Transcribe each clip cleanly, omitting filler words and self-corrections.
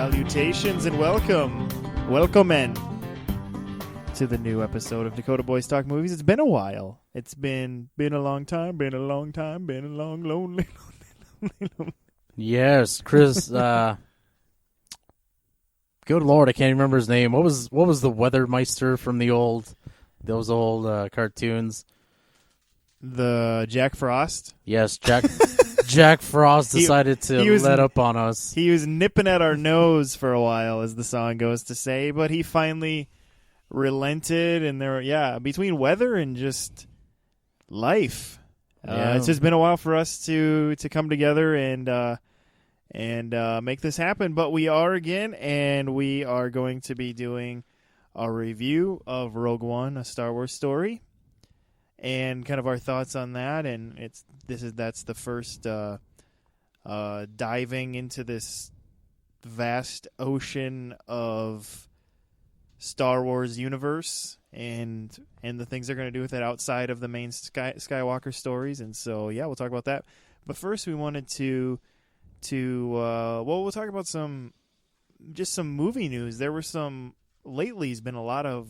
Salutations and welcome in to the new episode of Dakota Boys Talk Movies. It's been a while. It's been a long time, been a long, lonely. Yes, Chris. Good Lord, I can't even remember his name. What was the Weathermeister from those old cartoons? The Jack Frost. Yes, Jack Frost decided to let up on us. He was nipping at our nose for a while, as the song goes to say, but he finally relented. And between weather and just life, it's just been a while for us to come together and make this happen. But we are again, and we are going to be doing a review of Rogue One, a Star Wars story, and kind of our thoughts on that. And that's the first diving into this vast ocean of Star Wars universe and the things they're going to do with it outside of the main Skywalker stories. And so, yeah, we'll talk about that. But first, we wanted to we'll talk about some movie news. There were lately has been a lot of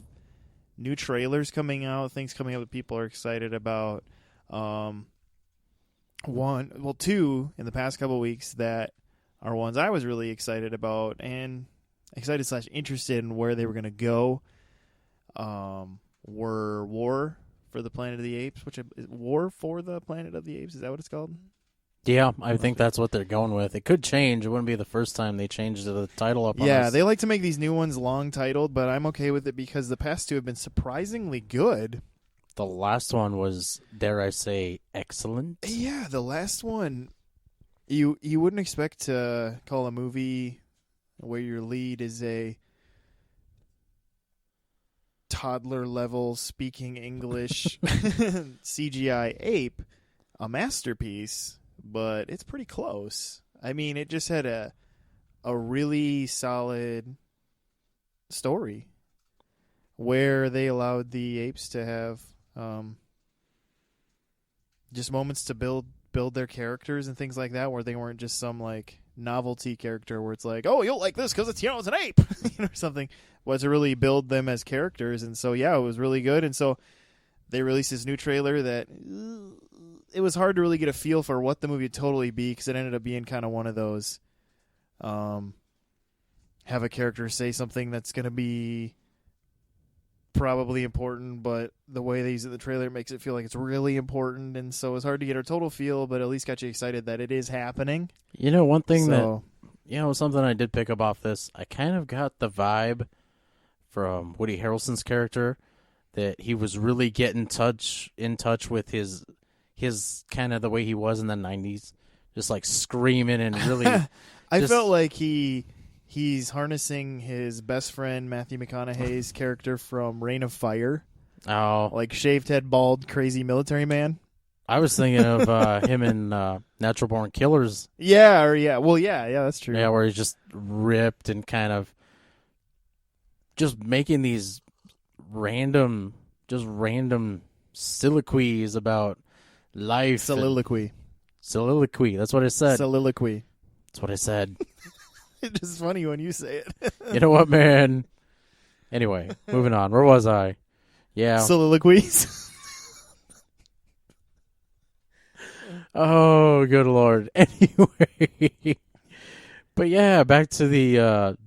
new trailers coming out, things coming up that people are excited about. Two in the past couple of weeks that are ones I was really excited about and interested in where they were going to go. Were War for the Planet of the Apes, War for the Planet of the Apes, is that what it's called? Yeah, I think that's what they're going with. It could change. It wouldn't be the first time they changed the title up on us. Yeah, they like to make these new ones long titled, but I'm okay with it because the past two have been surprisingly good. The last one was, dare I say, excellent. Yeah, the last one, you wouldn't expect to call a movie where your lead is a toddler-level speaking English CGI ape a masterpiece, but it's pretty close. I mean, it just had a really solid story where they allowed the apes to have just moments to build their characters and things like that, where they weren't just some like novelty character where it's like, oh, you'll like this because it's an ape or something. Was to really build them as characters. And so, yeah, it was really good. And so they released this new trailer that it was hard to really get a feel for what the movie would totally be, because it ended up being kind of one of those have a character say something that's going to be probably important, but the way they use it in the trailer makes it feel like it's really important. And so it's hard to get a total feel, but at least got you excited that it is happening. You know, one thing something I did pick up off this, I kind of got the vibe from Woody Harrelson's character that he was really in touch with his kind of the way he was in the 90s, just like screaming and really. I felt like he's harnessing his best friend Matthew McConaughey's character from Reign of Fire. Oh, like shaved head, bald, crazy military man. I was thinking of him in Natural Born Killers. Yeah, that's true. Yeah, where he's just ripped and kind of just making these random soliloquies about life. Soliloquy. That's what I said. Soliloquy. That's what I said. It's just funny when you say it. You know what, man? Anyway, moving on. Where was I? Yeah. Soliloquies. Oh, good Lord. Anyway. But yeah, back to the have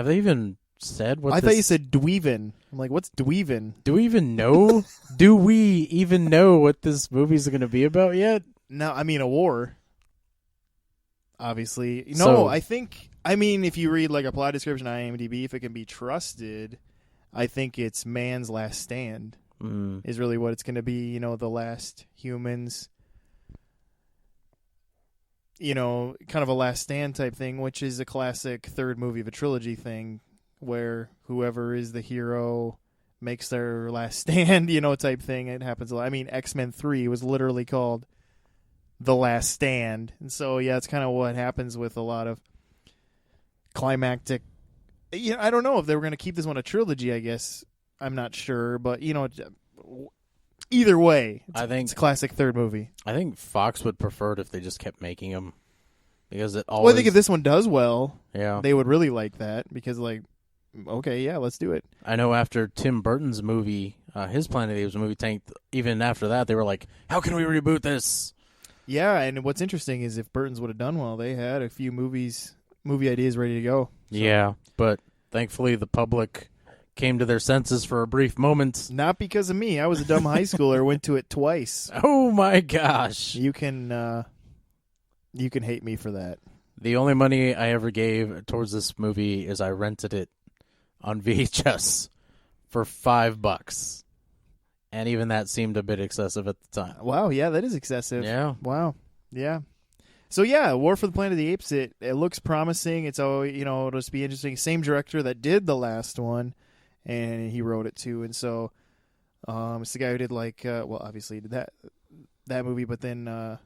they even said what I thought you said dweevin. I'm like, what's dweevin? Do we even know? Do we even know what this movie's going to be about yet? No, I mean a war. Obviously. No, if you read like a plot description on IMDb, if it can be trusted, I think it's man's last stand is really what it's going to be. You know, the last humans, you know, kind of a last stand type thing, which is a classic third movie of a trilogy thing where whoever is the hero makes their last stand, you know, type thing. It happens a lot. I mean, X-Men 3 was literally called The Last Stand. And so, yeah, it's kind of what happens with a lot of climactic. You know, I don't know if they were going to keep this one a trilogy, I guess. I'm not sure. But, you know, either way, it's a classic third movie. I think Fox would prefer it if they just kept making them. because it Well, always. I think if this one does well, yeah, they would really like that because, like, okay, yeah, let's do it. I know after Tim Burton's movie, his Planet of the Apes movie tanked. Even after that, they were like, "How can we reboot this?" Yeah, and what's interesting is if Burton's would have done well, they had a few movie ideas ready to go. So. Yeah, but thankfully the public came to their senses for a brief moment. Not because of me. I was a dumb high schooler. Went to it twice. Oh my gosh! You can hate me for that. The only money I ever gave towards this movie is I rented it on VHS for $5, and even that seemed a bit excessive at the time. Wow, yeah, that is excessive. Yeah. Wow. Yeah. So yeah, War for the Planet of the Apes. It looks promising. It's always, it'll just be interesting. Same director that did the last one, and he wrote it too. And so, it's the guy who did obviously he did that movie, but then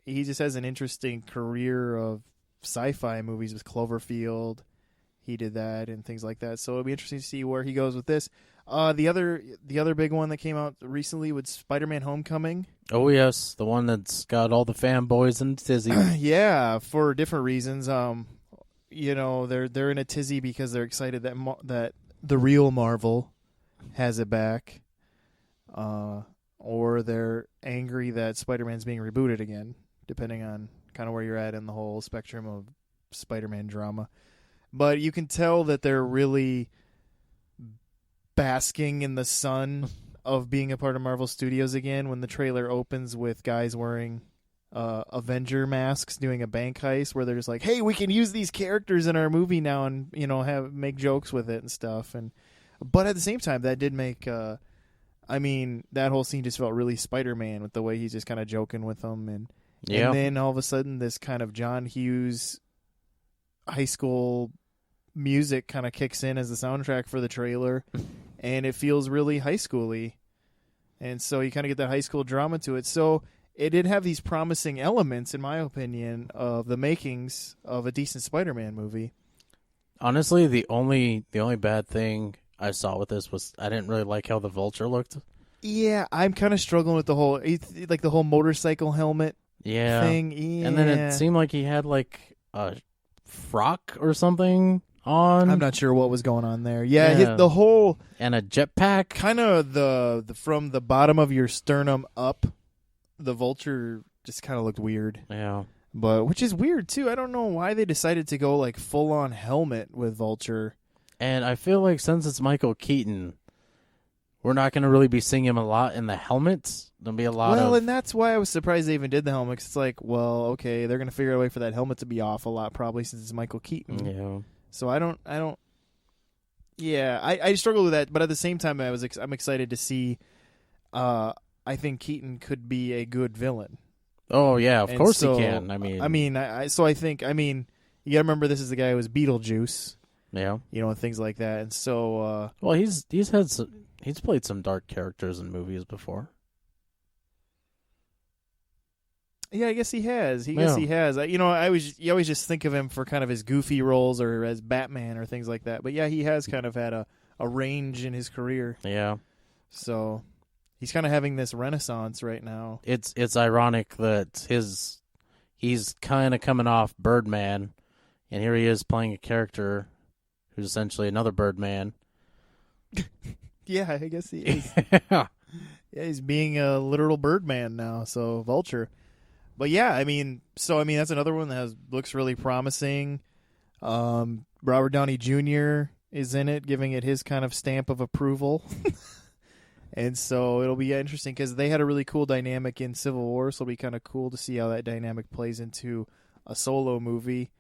he just has an interesting career of sci-fi movies with Cloverfield. He did that and things like that. So it'll be interesting to see where he goes with this. The other big one that came out recently was Spider-Man: Homecoming. Oh yes, the one that's got all the fanboys in tizzy. Yeah, for different reasons. They're in a tizzy because they're excited that the real Marvel has it back, or they're angry that Spider-Man's being rebooted again, depending on kind of where you're at in the whole spectrum of Spider-Man drama. But you can tell that they're really basking in the sun of being a part of Marvel Studios again when the trailer opens with guys wearing Avenger masks doing a bank heist where they're just like, hey, we can use these characters in our movie now and make jokes with it and stuff. But at the same time, that did make that whole scene just felt really Spider-Man with the way he's just kind of joking with them. And then all of a sudden this kind of John Hughes high school music kind of kicks in as the soundtrack for the trailer, and it feels really high schooly, and so you kind of get that high school drama to it. So it did have these promising elements, in my opinion, of the makings of a decent Spider-Man movie. Honestly, the only bad thing I saw with this was I didn't really like how the Vulture looked. Yeah, I'm kind of struggling with the whole motorcycle helmet thing. Yeah. And then it seemed like he had like a frock or something on. I'm not sure what was going on there. Yeah. The whole and a jetpack, kind of the from the bottom of your sternum up, the Vulture just kind of looked weird. Yeah, but which is weird too. I don't know why they decided to go like full on helmet with Vulture. And I feel like since it's Michael Keaton, we're not going to really be seeing him a lot in the helmets. There'll be a lot of... Well, and that's why I was surprised they even did the helmet. 'Cause it's like, well, okay, they're going to figure out a way for that helmet to be off a lot, probably, since it's Michael Keaton. Yeah. So I struggled with that, but at the same time, I'm excited to see. I think Keaton could be a good villain. Oh yeah, of course so, he can. I think you got to remember this is the guy who was Beetlejuice. Yeah. And things like that, and so. Well, he's played some dark characters in movies before. Yeah, I guess he has. He has. You always just think of him for kind of his goofy roles or as Batman or things like that. But yeah, he has kind of had a range in his career. Yeah. So he's kind of having this renaissance right now. It's ironic that he's kind of coming off Birdman, and here he is playing a character who's essentially another Birdman. Yeah, I guess he is. Yeah, he's being a literal Birdman now. So Vulture. But yeah, that's another one that looks really promising. Robert Downey Jr. is in it, giving it his kind of stamp of approval. And so it'll be interesting because they had a really cool dynamic in Civil War, so it'll be kind of cool to see how that dynamic plays into a solo movie,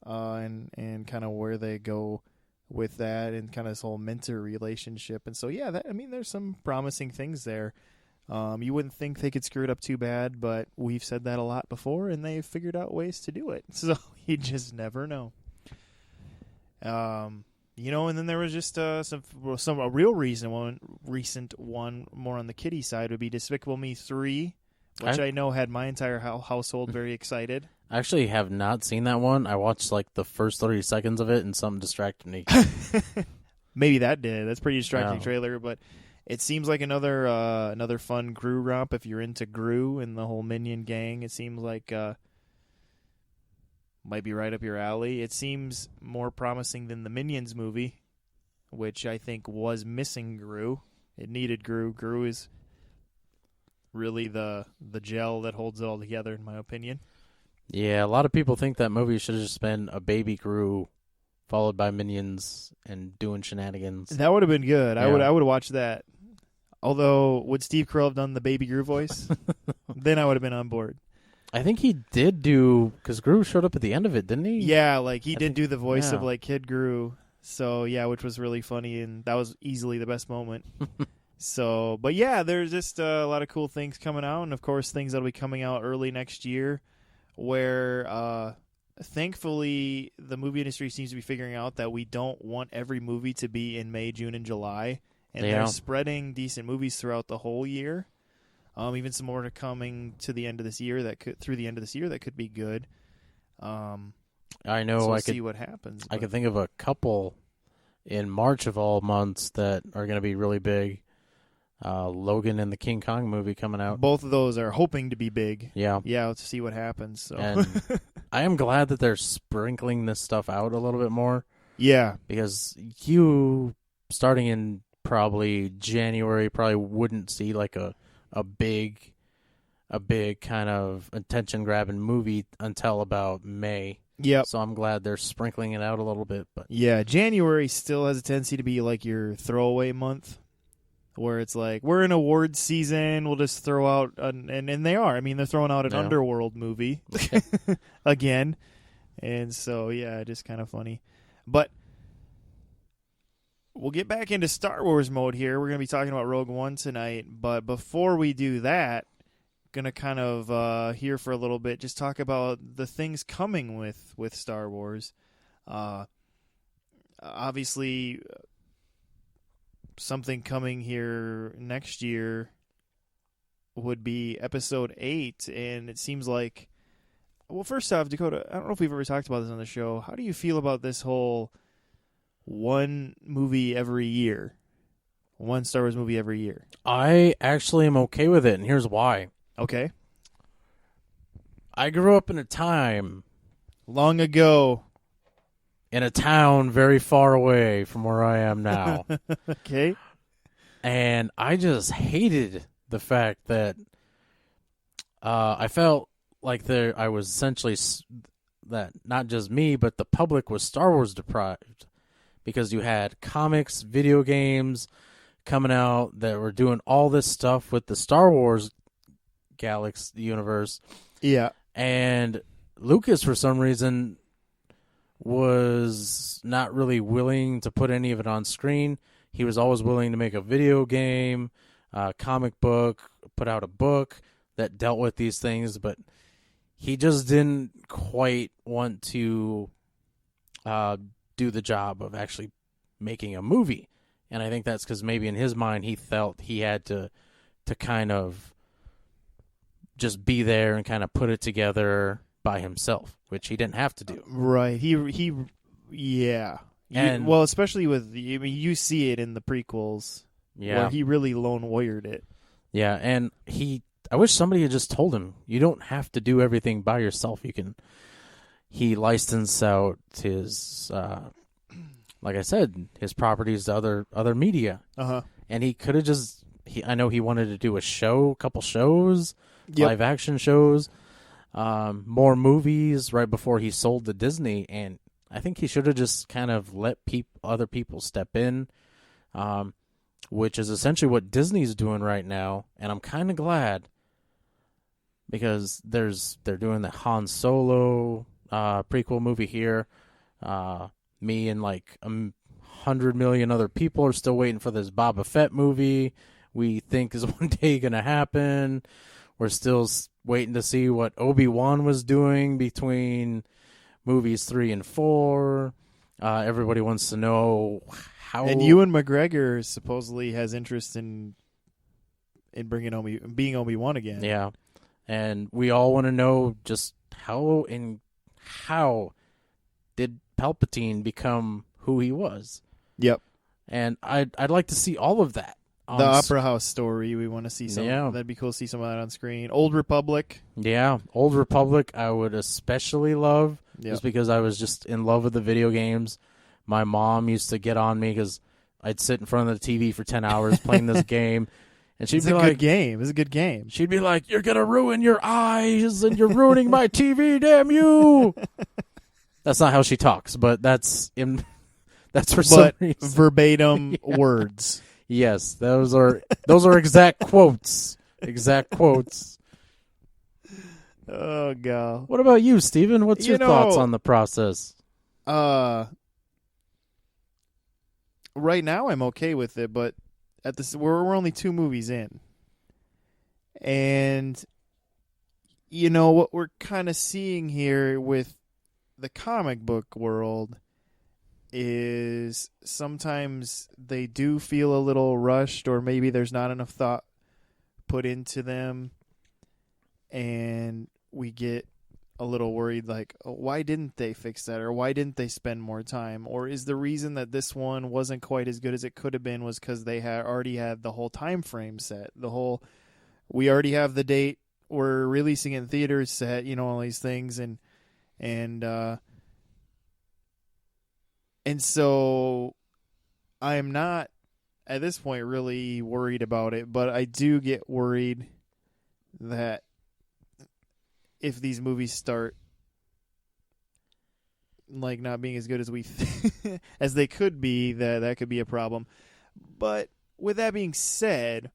and kind of where they go with that and kind of this whole mentor relationship. And so yeah, there's some promising things there. You wouldn't think they could screw it up too bad, but we've said that a lot before, and they've figured out ways to do it. So you just never know. And then there was just a real recent one more on the kiddie side would be Despicable Me 3, which I know had my entire household very excited. I actually have not seen that one. I watched like the first 30 seconds of it, and something distracted me. Maybe that did. That's a pretty distracting trailer, but it seems like another fun Gru romp if you're into Gru and the whole Minion gang. It seems like might be right up your alley. It seems more promising than the Minions movie, which I think was missing Gru. It needed Gru. Gru is really the gel that holds it all together, in my opinion. Yeah, a lot of people think that movie should have just been a baby Gru followed by Minions and doing shenanigans. That would have been good. Yeah. I would watch that. Although, would Steve Carell have done the baby Gru voice? Then I would have been on board. I think he did do, because Gru showed up at the end of it, didn't he? Yeah, like he did think- do the voice of yeah. like Kid Gru. So yeah, which was really funny, and that was easily the best moment. So, but yeah, there's just a lot of cool things coming out, and of course things that'll be coming out early next year, where thankfully the movie industry seems to be figuring out that we don't want every movie to be in May, June, and July, and Yeah. they're spreading decent movies throughout the whole year. Even some more coming to the end of this year that could be good. I know. So we'll I see could. what happens. I but- could think of a couple in March of all months that are going to be really big. Logan and the King Kong movie coming out. Both of those are hoping to be big. Yeah. Yeah, let's see what happens. So And I am glad that they're sprinkling this stuff out a little bit more, yeah, because you, starting in probably January, probably wouldn't see like a big kind of attention grabbing movie until about May. yep. So I'm glad they're sprinkling it out a little bit. But Yeah, January still has a tendency to be like your throwaway month, where it's like, we're in awards season, we'll just throw out, and they are. I mean, they're throwing out an Yeah. Underworld movie again. And so, yeah, just kind of funny. But we'll get back into Star Wars mode here. We're going to be talking about Rogue One tonight. But before we do that, going to kind of here for a little bit, just talk about the things coming with Star Wars. Obviously, something coming here next year would be Episode 8, and it seems like, well, first off, Dakota, I don't know if we've ever talked about this on the show. How do you feel about this whole one movie every year? One Star Wars movie every year. I actually am okay with it, and here's why. Okay. I grew up in a time, Long ago. in a town very far away from where I am now. Okay. And I just hated the fact that I felt like I was essentially that not just me, but the public was Star Wars deprived, because you had comics, video games coming out that were doing all this stuff with the Star Wars galaxy universe, Yeah. and Lucas, for some reason, was not really willing to put any of it on screen. He was always willing to make a video game, comic book, put out a book that dealt with these things, but he just didn't quite want to do the job of actually making a movie. And I think that's because maybe in his mind he felt he had to kind of just be there and kind of put it together by himself, which he didn't have to do. Right. He yeah. And- well, especially with, I mean, you see it in the prequels Yeah. where he really lone warriored it. Yeah, and I wish somebody had just told him, you don't have to do everything by yourself. He licensed out his, like I said, his properties to other media. Uh-huh. And he could have I know he wanted to do a couple shows, Yep. live action shows, more movies right before he sold to Disney. And I think he should have just kind of let other people step in, which is essentially what Disney's doing right now. And I'm kind of glad, because they're doing the Han Solo prequel movie here. Me and like 100 million other people are still waiting for this Boba Fett movie. We think is one day going to happen. We're still waiting to see what Obi-Wan was doing between movies 3 and 4. Everybody wants to know how. And Ewan McGregor supposedly has interest in being Obi-Wan again. Yeah. And we all want to know just how did Palpatine become who he was? Yep. And I'd like to see all of that. The Opera House story, we want to see some. Yeah. That'd be cool to see some of that on screen. Old Republic. Yeah, Old Republic I would especially love, just because I was just in love with the video games. My mom used to get on me because I'd sit in front of the TV for 10 hours playing this game. And she'd It's be a like, good game. It's a good game. She'd be like, "You're going to ruin your eyes and you're ruining my TV, damn you." That's not how she talks, but that's for some reason. Verbatim words. Yes, those are exact quotes. Exact quotes. Oh god. What about you, Steven? What's your thoughts on the process? Right now I'm okay with it, but at this we're only 2 movies in. And what we're kind of seeing here with the comic book world is sometimes they do feel a little rushed, or maybe there's not enough thought put into them, and we get a little worried, like, oh, why didn't they fix that, or why didn't they spend more time, or is the reason that this one wasn't quite as good as it could have been was because they already had the whole time frame set, we already have the date we're releasing in theaters set, all these things, and so I'm not at this point really worried about it, but I do get worried that if these movies start like not being as good as we as they could be, that could be a problem. But with that being said,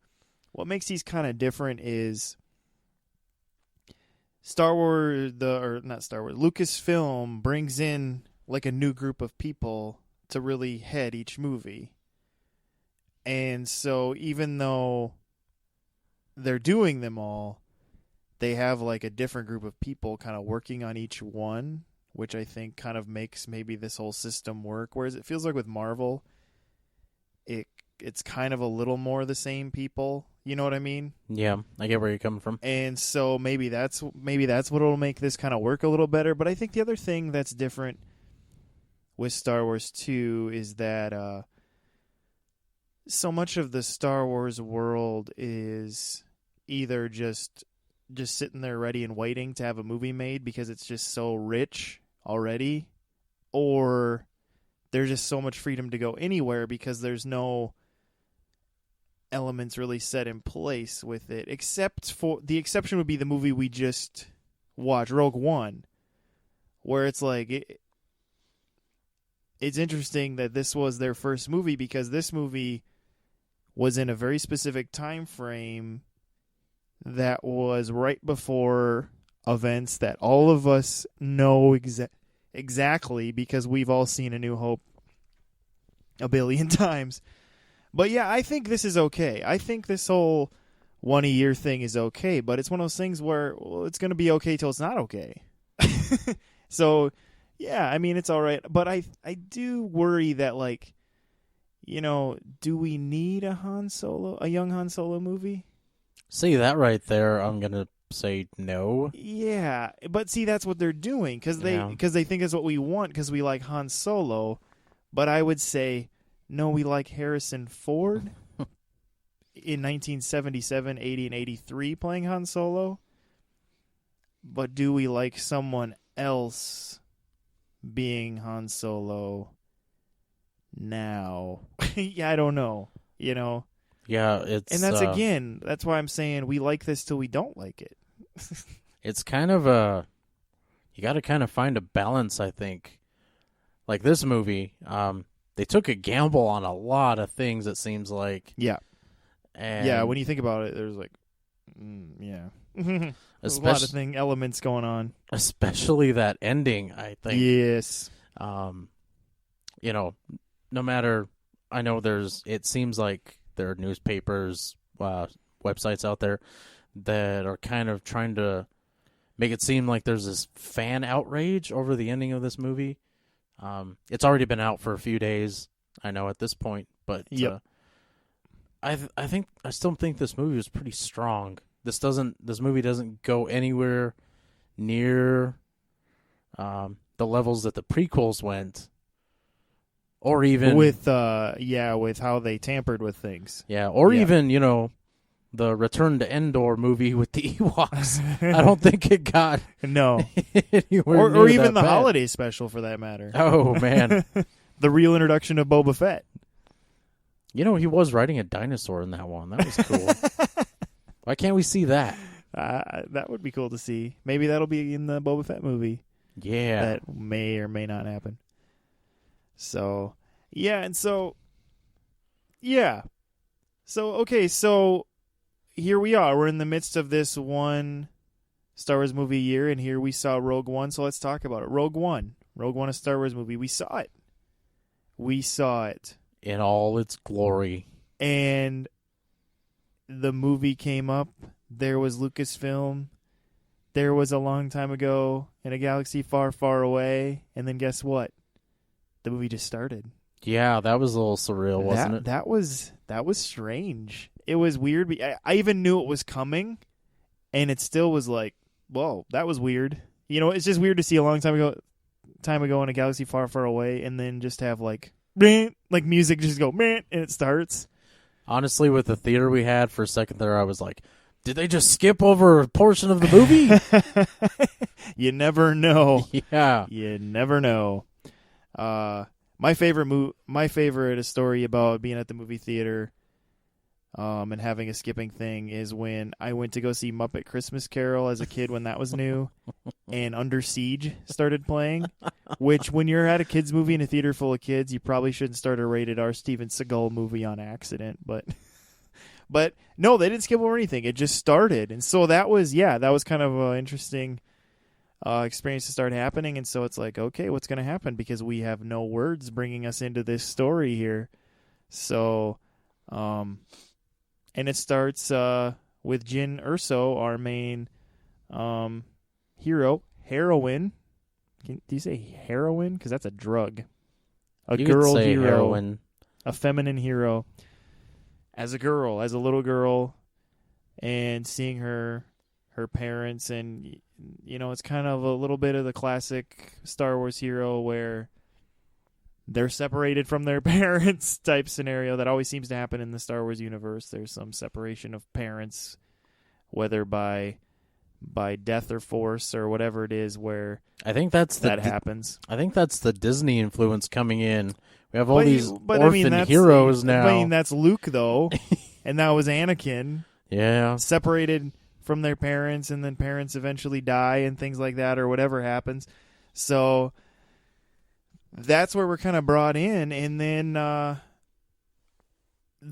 what makes these kind of different is Lucasfilm brings in like a new group of people to really head each movie. And so even though they're doing them all, they have like a different group of people kind of working on each one, which I think kind of makes maybe this whole system work. Whereas it feels like with Marvel, it's kind of a little more the same people. You know what I mean? Yeah, I get where you're coming from. And so maybe that's what will make this kind of work a little better. But I think the other thing that's different with Star Wars 2 is that so much of the Star Wars world is either just sitting there ready and waiting to have a movie made because it's just so rich already, or there's just so much freedom to go anywhere because there's no elements really set in place with it, except for the exception would be the movie we just watched, Rogue One, where it's like it's interesting that this was their first movie because this movie was in a very specific time frame that was right before events that all of us know exactly because we've all seen A New Hope a billion times. But yeah, I think this is okay. I think this whole 1 a year thing is okay, but it's one of those things where it's going to be okay till it's not okay. So, yeah, I mean, it's all right. But I do worry that, like, do we need a young Han Solo movie? See, that right there, I'm going to say no. Yeah, but see, that's what they're doing because they think it's what we want because we like Han Solo. But I would say, no, we like Harrison Ford in 1977, 80, and 83 playing Han Solo. But do we like someone else being Han Solo now? Yeah, I don't know. Yeah, it's... And that's why I'm saying we like this till we don't like it. It's kind of you got to kind of find a balance, I think. Like this movie, they took a gamble on a lot of things, it seems like. Yeah. And yeah, when you think about it, there's like, yeah. There's a lot of elements going on. Especially that ending, I think. Yes. No matter, I know it seems like there are newspapers, websites out there that are kind of trying to make it seem like there's this fan outrage over the ending of this movie. It's already been out for a few days, I know at this point, but yep. I still think this movie was pretty strong. This movie doesn't go anywhere near the levels that the prequels went, or even with how they tampered with things. Yeah, or even the Return to Endor movie with the Ewoks. I don't think it got No. anywhere Or near even that the bad. holiday special, for that matter. Oh, man. The real introduction of Boba Fett. You know, he was riding a dinosaur in that one. That was cool. Why can't we see that? That would be cool to see. Maybe that'll be in the Boba Fett movie. Yeah. That may or may not happen. So, yeah, and so, yeah. So, okay, so here we are. We're in the midst of this one Star Wars movie year, and here we saw Rogue One, so let's talk about it. Rogue One, a Star Wars movie. We saw it. In all its glory. And the movie came up. There was Lucasfilm. There was a long time ago in a galaxy far, far away. And then guess what? The movie just started. Yeah, that was a little surreal, wasn't it? That was strange. It was weird. I even knew it was coming, and it still was like, whoa, that was weird. You know, it's just weird to see a long time ago in a galaxy far, far away, and then just have like music just go, and it starts. Honestly, with the theater we had for a second there, I was like, did they just skip over a portion of the movie? You never know. Yeah. You never know. My favorite story about being at the movie theater and having a skipping thing is when I went to go see Muppet Christmas Carol as a kid when that was new, and Under Siege started playing, which when you're at a kids movie in a theater full of kids, you probably shouldn't start a rated R Steven Seagal movie on accident, but no, they didn't skip over anything. It just started, and so that was kind of an interesting experience to start happening. And so it's like, okay, what's going to happen, because we have no words bringing us into this story here. So, and it starts with Jyn Erso, our main heroine. Do you say heroine? Because that's a drug. You girl could say hero, heroine. a feminine hero. As a little girl, and seeing her parents, and you know, it's kind of a little bit of the classic Star Wars hero where they're separated from their parents type scenario that always seems to happen in the Star Wars universe. There's some separation of parents, whether by death or force or whatever it is, where I think that happens. I think that's the Disney influence coming in. We have all these but orphan heroes now. I mean, that's Luke, though, and that was Anakin. Yeah. Separated from their parents, and then parents eventually die and things like that, or whatever happens. So that's where we're kind of brought in. And then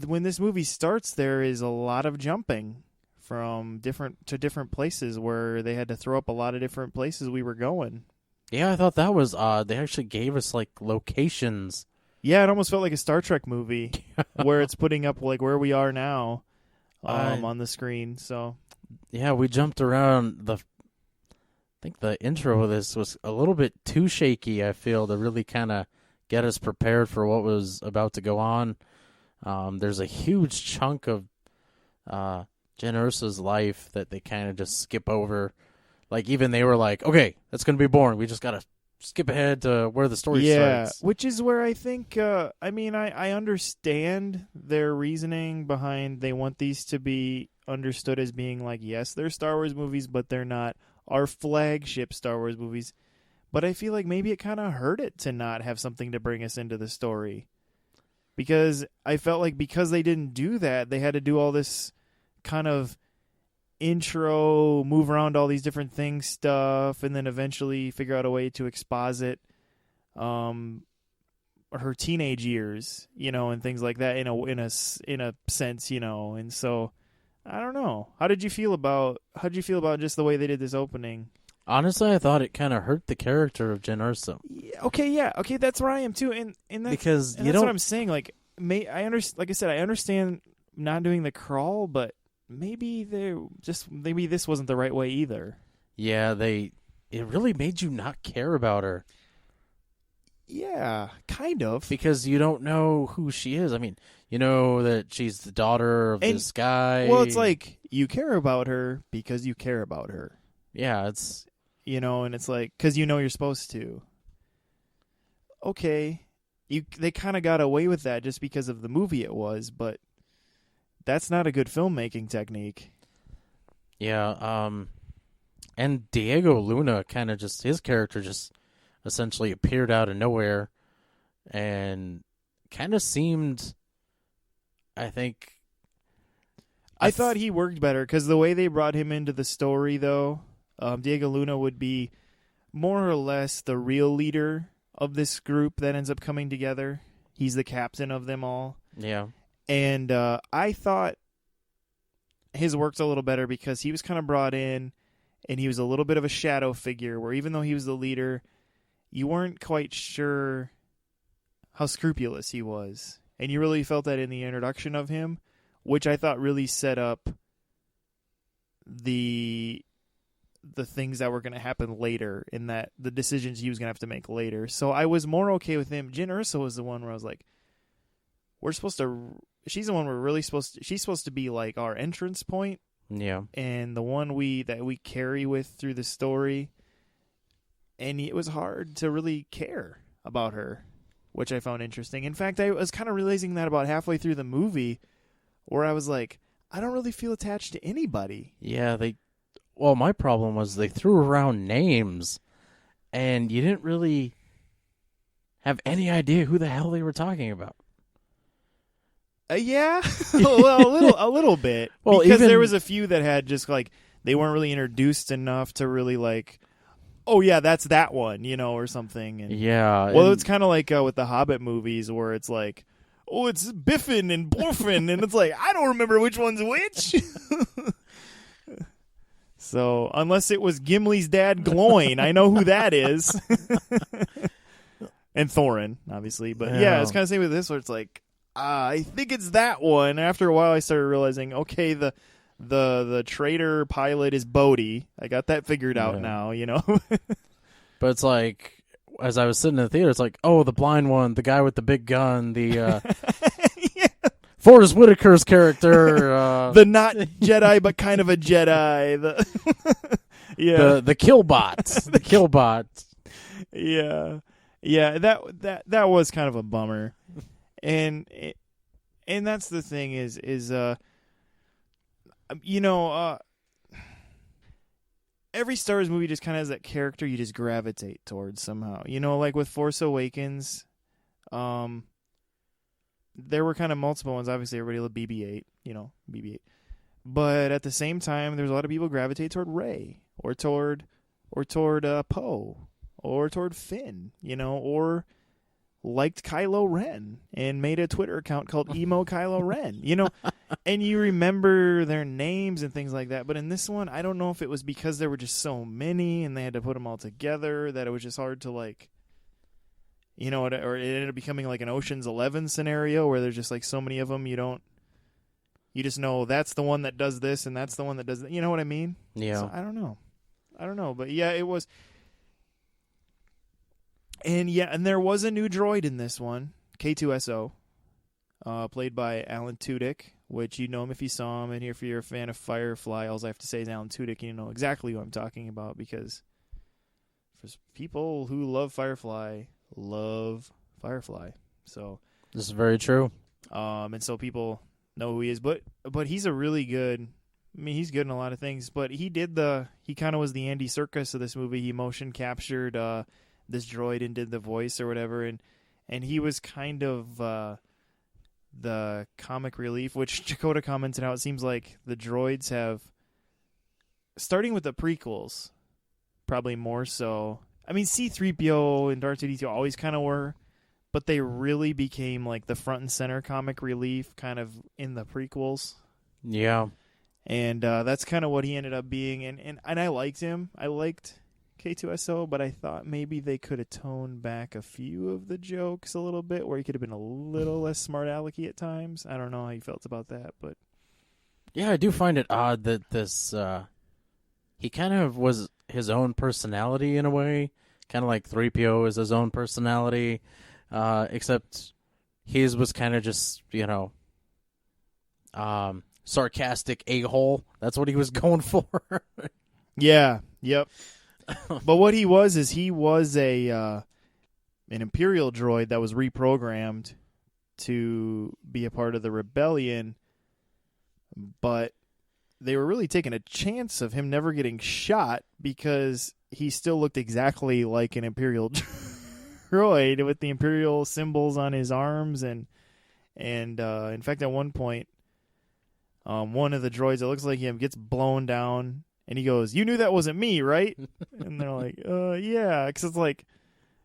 when this movie starts, there is a lot of jumping from different places, where they had to throw up a lot of different places we were going. Yeah, I thought that was odd. They actually gave us like locations. Yeah, it almost felt like a Star Trek movie where it's putting up like where we are now on the screen. So yeah, we jumped around. I think the intro of this was a little bit too shaky, I feel, to really kind of get us prepared for what was about to go on. There's a huge chunk of Jyn Erso's life that they kind of just skip over. Like, even they were like, okay, that's going to be boring. We just got to skip ahead to where the story starts. Which is where I think, I understand their reasoning behind they want these to be understood as being like, yes, they're Star Wars movies, but they're not our flagship Star Wars movies. But I feel like maybe it kind of hurt it to not have something to bring us into the story. Because I felt like because they didn't do that, they had to do all this kind of intro, move around all these different things stuff, and then eventually figure out a way to exposit her teenage years, you know, and things like that in a sense, you know. And so I don't know. How did you feel about just the way they did this opening? Honestly, I thought it kind of hurt the character of Jyn Erso. Okay, that's where I am too, and that's what I'm saying. Like, I understand not doing the crawl, but maybe this wasn't the right way either. Yeah, it really made you not care about her. Yeah, kind of. Because you don't know who she is. I mean, you know that she's the daughter of this guy. Well, it's like you care about her because you care about her. Yeah, it's... You know, and it's like, because you know you're supposed to. Okay. They kind of got away with that just because of the movie it was, but that's not a good filmmaking technique. Yeah, and Diego Luna kind of just, his character just essentially appeared out of nowhere and kind of seemed, I think... I thought he worked better because the way they brought him into the story, though, Diego Luna would be more or less the real leader of this group that ends up coming together. He's the captain of them all. Yeah. And I thought his worked a little better because he was kind of brought in and he was a little bit of a shadow figure where even though he was the leader, you weren't quite sure how scrupulous he was. And you really felt that in the introduction of him, which I thought really set up the things that were going to happen later, in that the decisions he was going to have to make later. So I was more okay with him. Jyn Erso was the one where I was like, she's the one we're really she's supposed to be like our entrance point. Yeah. And the one that we carry with through the story. And it was hard to really care about her, which I found interesting. In fact, I was kind of realizing that about halfway through the movie, where I was like, I don't really feel attached to anybody. Yeah, well, my problem was they threw around names, and you didn't really have any idea who the hell they were talking about. Yeah, well, a little bit. Well, because there was a few that had just like, they weren't really introduced enough to really like, oh yeah, that's that one, or something. And, yeah. Well, it's kind of like with the Hobbit movies where it's like, oh, it's Biffin and Borfin, and it's like, I don't remember which one's which. So, unless it was Gimli's dad, Gloin, I know who that is. And Thorin, obviously. But yeah, it's kind of the same with this, where it's like, I think it's that one. After a while, I started realizing, okay, the traitor pilot is Bodhi. I got that figured out now, But it's like, as I was sitting in the theater, it's like, oh, the blind one, the guy with the big gun, the Forrest Whitaker's character, the not Jedi but kind of a Jedi, the Killbot, the Killbot. Yeah, that was kind of a bummer, and that's the thing is every Star Wars movie just kind of has that character you just gravitate towards somehow. Like with Force Awakens, there were kind of multiple ones. Obviously, everybody loved BB-8, BB-8. But at the same time, there's a lot of people gravitate toward Rey, or toward Poe, or toward Finn, or liked Kylo Ren and made a Twitter account called Emo Kylo Ren, and you remember their names and things like that. But in this one, I don't know if it was because there were just so many and they had to put them all together that it was just hard to like, or it ended up becoming like an Ocean's 11 scenario where there's just like so many of them, you just know that's the one that does this and that's the one that does that. You know what I mean? Yeah. So I don't know. But yeah, it was. And yeah, and there was a new droid in this one, K2SO, played by Alan Tudyk, which you know him if you saw him, and if you're a fan of Firefly, all I have to say is Alan Tudyk, and you know exactly who I'm talking about, because for people who love Firefly. So this is very true. And so people know who he is, but he's a really good. I mean, he's good in a lot of things, but he kind of was the Andy Serkis of this movie. He motion captured this droid and did the voice or whatever, and he was kind of the comic relief, which Dakota commented out. It seems like the droids have, starting with the prequels, probably more so. I mean, C-3PO and R2-D2 always kind of were, but they really became like the front and center comic relief kind of in the prequels. Yeah. And that's kind of what he ended up being. And I liked him. I liked K2SO, but I thought maybe they could have toned back a few of the jokes a little bit, where he could have been a little less smart alecky at times. I don't know how you felt about that, but yeah, I do find it odd that this he kind of was his own personality in a way, kind of like 3PO is his own personality, except his was kind of just, sarcastic a-hole. That's what he was going for. Yeah, yep. But what he was is he was an Imperial droid that was reprogrammed to be a part of the rebellion, but they were really taking a chance of him never getting shot because he still looked exactly like an Imperial droid with the Imperial symbols on his arms, and in fact, at one point, one of the droids that looks like him gets blown down, and he goes, "You knew that wasn't me, right?" And they're like, yeah," because it's like,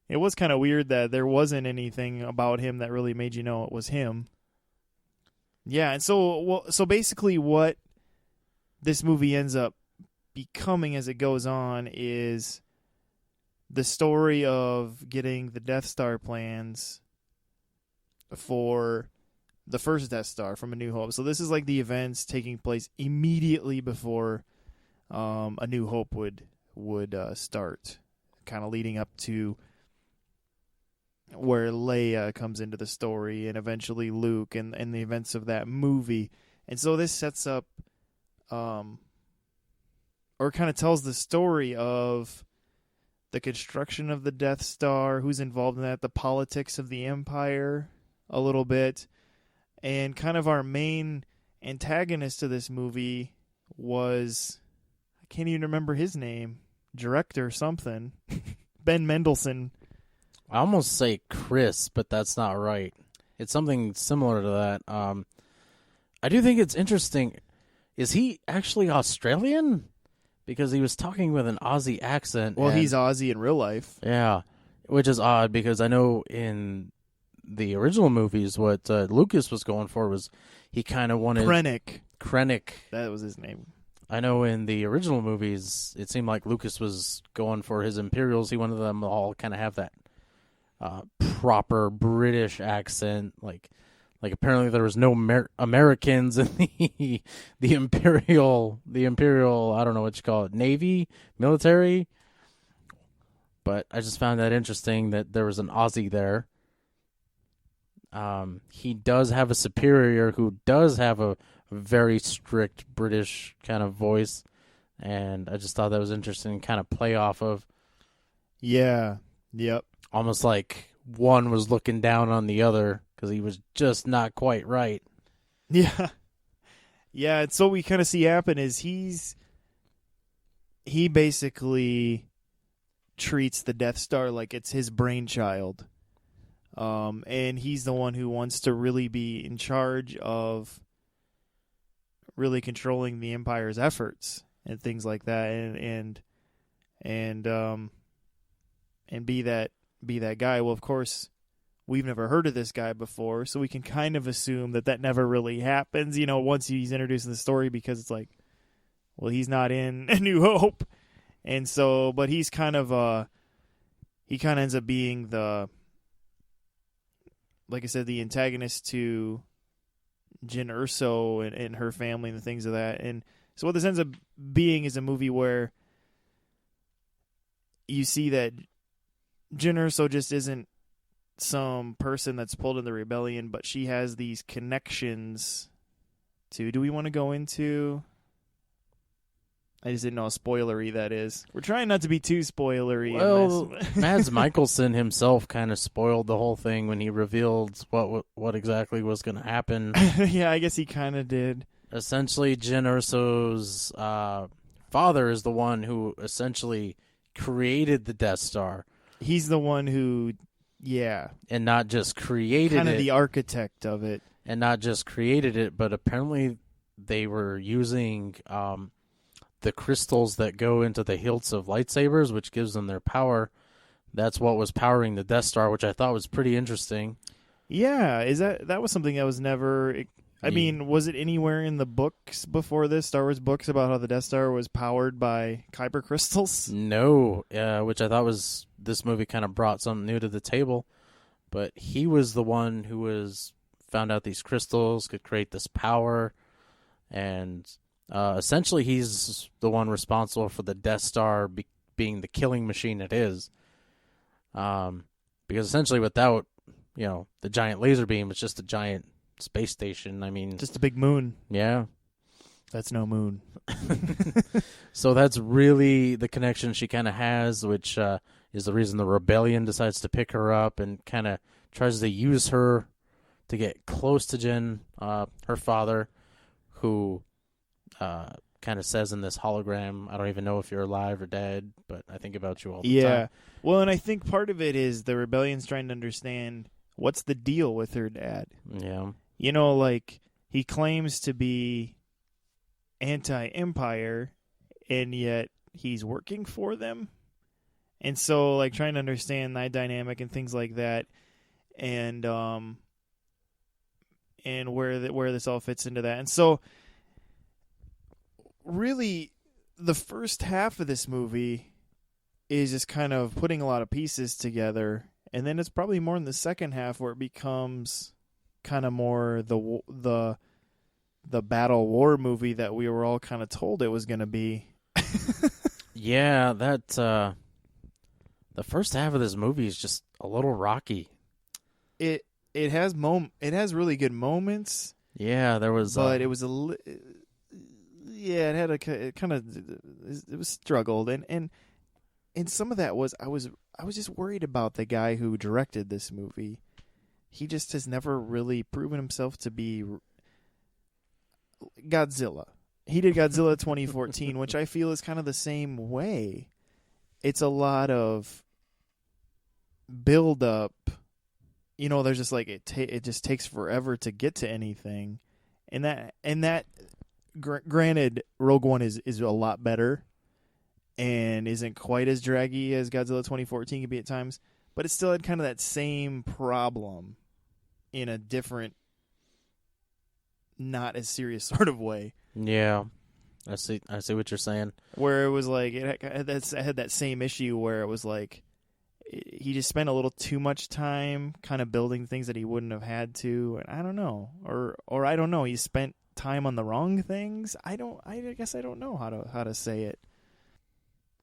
it was kind of weird that there wasn't anything about him that really made you know it was him. Yeah, and so basically what this movie ends up becoming as it goes on is the story of getting the Death Star plans for the first Death Star from A New Hope. So this is like the events taking place immediately before A New Hope would start, kind of leading up to where Leia comes into the story and eventually Luke and the events of that movie. And so this sets up or kind of tells the story of the construction of the Death Star, who's involved in that, the politics of the Empire a little bit. And kind of our main antagonist to this movie was, I can't even remember his name, director something, Ben Mendelsohn. I almost say Chris, but that's not right. It's something similar to that. I do think it's interesting. Is he actually Australian? Because he was talking with an Aussie accent. Well, he's Aussie in real life. Yeah, which is odd because I know in the original movies what Lucas was going for was he kind of wanted... Krennic. That was his name. I know in the original movies it seemed like Lucas was going for his Imperials. He wanted them all kind of have that proper British accent, like apparently there was no Americans in the Imperial I don't know what you call it, Navy, military. But I just found that interesting that there was an Aussie there. He does have a superior who does have a very strict British kind of voice, and I just thought that was interesting, kind of play off of. Yeah. Yep. Almost like one was looking down on the other because he was just not quite right. Yeah. Yeah, and so we kind of see happen is he basically treats the Death Star like it's his brainchild. And he's the one who wants to really be in charge of really controlling the Empire's efforts and things like that, and be that guy. Well, of course, we've never heard of this guy before, so we can kind of assume that never really happens, once he's introduced in the story, because it's like, well, he's not in A New Hope. And so, but he's kind of, he kind of ends up being like I said, the antagonist to Jyn Erso and her family and the things of that. And so what this ends up being is a movie where you see that Jyn Erso just isn't some person that's pulled in the rebellion, but she has these connections to... Do we want to go into... I just didn't know how spoilery that is. We're trying not to be too spoilery. Well, in this. Mads Mikkelsen himself kind of spoiled the whole thing when he revealed what exactly was going to happen. Yeah, I guess he kind of did. Essentially, Jyn Erso's father is the one who essentially created the Death Star. He's the one who, yeah. And not just created it. Kind of the architect of it. And not just created it, but apparently they were using... the crystals that go into the hilts of lightsabers, which gives them their power. That's what was powering the Death Star, which I thought was pretty interesting. Yeah, that was something that was never... I mean, was it anywhere in the books before this, Star Wars books, about how the Death Star was powered by kyber crystals? No, which I thought was... This movie kind of brought something new to the table. But he was the one who found out these crystals could create this power, and... essentially, he's the one responsible for the Death Star being the killing machine it is. Because essentially, without the giant laser beam, it's just a giant space station. I mean, just a big moon. Yeah, that's no moon. So that's really the connection she kind of has, which is the reason the rebellion decides to pick her up and kind of tries to use her to get close to Jyn, her father, who kind of says in this hologram, I don't even know if you're alive or dead, but I think about you all the Yeah. time. Well, and I think part of it is the rebellion's trying to understand what's the deal with her dad. Yeah. You know, like, he claims to be anti-empire, and yet he's working for them. And so, like, trying to understand that dynamic and things like that, and where this all fits into that. And so, really, the first half of this movie is just kind of putting a lot of pieces together, and then it's probably more in the second half where it becomes kind of more the battle war movie that we were all kind of told it was going to be. Yeah, that the first half of this movie is just a little rocky. It has really good moments. Yeah, there was, but it was it was struggled, and some of that was I was just worried about the guy who directed this movie. He just has never really proven himself to be Godzilla. He did Godzilla 2014, which I feel is kind of the same way. It's a lot of build up. You know, there's just like it just takes forever to get to anything, and that granted, Rogue One is a lot better and isn't quite as draggy as Godzilla 2014 can be at times, but it still had kind of that same problem in a different, not as serious sort of way. Yeah, I see what you're saying. Where it was like it had that same issue where it was like he just spent a little too much time kind of building things that he wouldn't have had to, and I don't know, or I don't know, he spent time on the wrong things. I guess I don't know how to say it.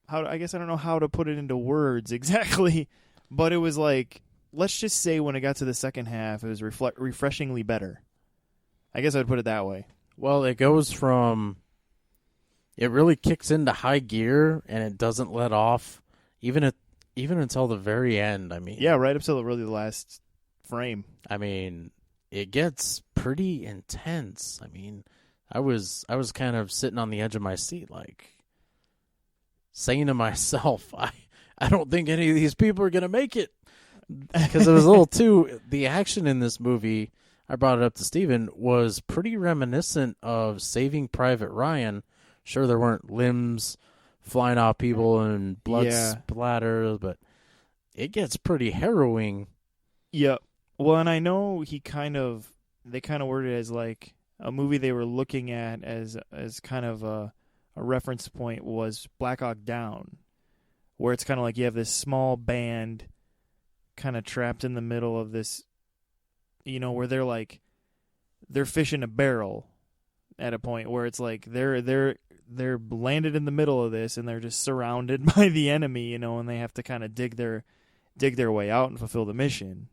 I guess I don't know how to put it into words exactly, but it was like, let's just say when it got to the second half, it was refreshingly better. I guess I'd put it that way. Well, it goes from, it really kicks into high gear and it doesn't let off even until the very end. I mean, yeah, right up till really the last frame. I mean, it gets pretty intense. I mean, I was kind of sitting on the edge of my seat, like saying to myself, I don't think any of these people are gonna make it, because it was a little too. The action in this movie, I brought it up to Steven, was pretty reminiscent of Saving Private Ryan. Sure, there weren't limbs flying off people and blood splatter, but it gets pretty harrowing. Yep. Well, and I know they kind of worded it as like a movie they were looking at as kind of a reference point was Black Hawk Down, where it's kind of like you have this small band kind of trapped in the middle of this, you know, where they're fishing a barrel at a point where it's like they're landed in the middle of this and they're just surrounded by the enemy, you know, and they have to kind of dig their way out and fulfill the mission.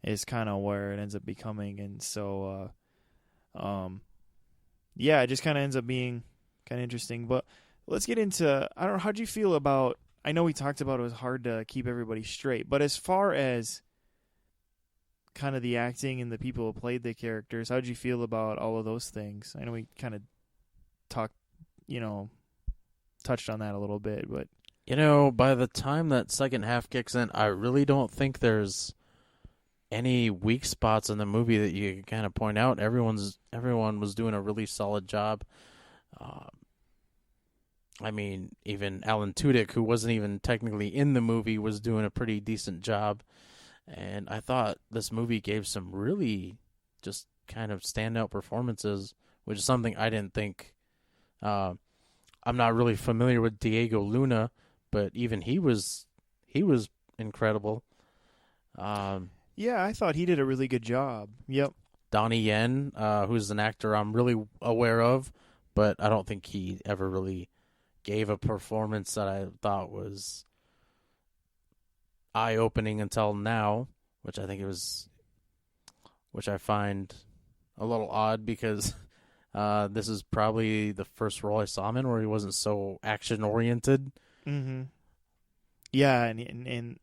Is kind of where it ends up becoming. And so yeah, it just kind of ends up being kind of interesting. But let's get into, I don't know, how'd you feel about, I know we talked about it was hard to keep everybody straight, but as far as kind of the acting and the people who played the characters, how'd you feel about all of those things? I know we kind of touched on that a little bit, but you know, by the time that second half kicks in, I really don't think there's any weak spots in the movie that you can kind of point out. Everyone was doing a really solid job. I mean, even Alan Tudyk, who wasn't even technically in the movie, was doing a pretty decent job. And I thought this movie gave some really just kind of standout performances, which is something I didn't think. I'm not really familiar with Diego Luna, but even he was incredible. Yeah, I thought he did a really good job. Yep. Donnie Yen, who's an actor I'm really aware of, but I don't think he ever really gave a performance that I thought was eye-opening until now, which I find a little odd because this is probably the first role I saw him in where he wasn't so action-oriented. Mm-hmm. Yeah, and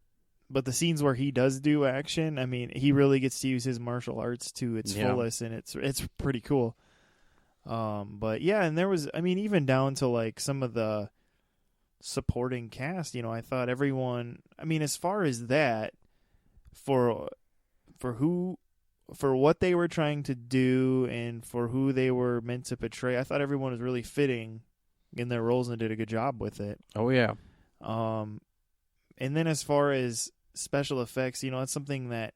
but the scenes where he does do action, I mean, he really gets to use his martial arts to its fullest, and it's pretty cool. But yeah, and there was, I mean, even down to like some of the supporting cast, I thought everyone, I mean, as far as that, for who, for what they were trying to do and for who they were meant to portray, I thought everyone was really fitting in their roles and did a good job with it. Oh yeah. And then as far as special effects, that's something that